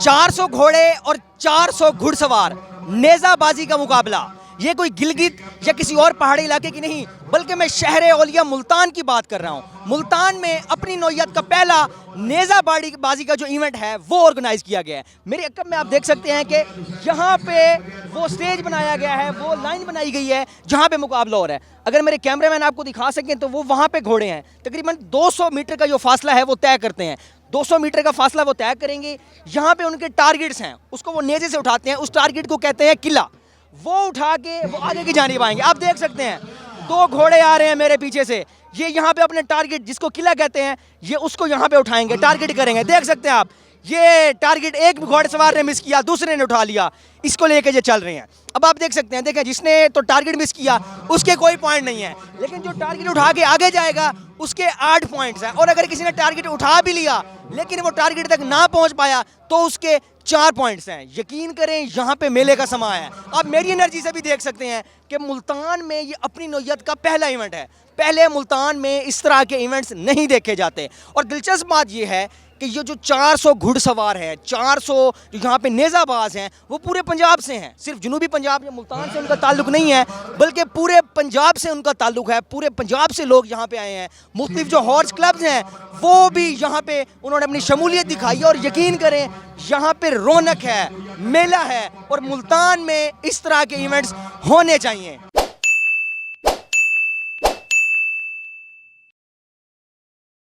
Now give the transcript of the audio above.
400 घोड़े और 400 घुड़सवार, नेज़ाबाजी का मुकाबला। ये कोई गिलगित या किसी और पहाड़ी इलाके की नहीं, बल्कि मैं शहर औलिया मुल्तान की बात कर रहा हूँ। मुल्तान में अपनी नौइयत का पहला नेज़ाबाजी का जो इवेंट है वो ऑर्गेनाइज किया गया है। मेरे अक्ब में आप देख सकते हैं कि यहाँ पे वो स्टेज बनाया गया है, वो लाइन बनाई गई है जहाँ पे मुकाबला हो रहा है। अगर मेरे कैमरामैन आपको दिखा सकें तो वो वहाँ पे घोड़े हैं, तकरीबन 200 मीटर का जो फासला है वो तय करते हैं। 200 मीटर का फासला वो तय करेंगे। यहाँ पे उनके टारगेट्स हैं, उसको वो नेज़े से उठाते हैं। उस टारगेट को कहते हैं किला। वो उठा के वो आगे की जानिब आएंगे। आप देख सकते हैं 2 घोड़े आ रहे हैं मेरे पीछे से। ये यहाँ पे अपने टारगेट, जिसको किला कहते हैं, ये उसको यहाँ पे उठाएंगे, टारगेट करेंगे। देख सकते हैं आप, ये टारगेट एक घोड़सवार ने मिस किया, दूसरे ने उठा लिया, इसको लेके ये चल रहे हैं। अब आप देख सकते हैं, देखें जिसने तो टारगेट मिस किया उसके कोई पॉइंट नहीं है, लेकिन जो टारगेट उठा के आगे जाएगा उसके 8 पॉइंट्स हैं। और अगर किसी ने टारगेट उठा भी लिया लेकिन वो टारगेट तक ना पहुंच पाया तो उसके 4 पॉइंट्स हैं। यकीन करें यहाँ पे मेले का समा है। आप मेरी एनर्जी से भी देख सकते हैं कि मुल्तान में ये अपनी नौइयत का पहला इवेंट है। पहले मुल्तान में इस तरह के इवेंट्स नहीं देखे जाते। और दिलचस्प बात ये है कि ये जो 400 घुड़सवार हैं, 400 जो यहाँ पे नेज़ाबाज हैं, वो पूरे पंजाब से हैं। सिर्फ जनूबी पंजाब या मुल्तान से उनका ताल्लुक नहीं है, बल्कि पूरे पंजाब से उनका ताल्लुक है। पूरे पंजाब से लोग यहाँ पे आए हैं। मुख्तलिफ जो हॉर्स क्लब्स हैं वो भी यहाँ पे उन्होंने अपनी शमूलियत दिखाई है। और यकीन करें यहाँ पे रौनक है, मेला है, और मुल्तान में इस तरह के इवेंट्स होने चाहिए।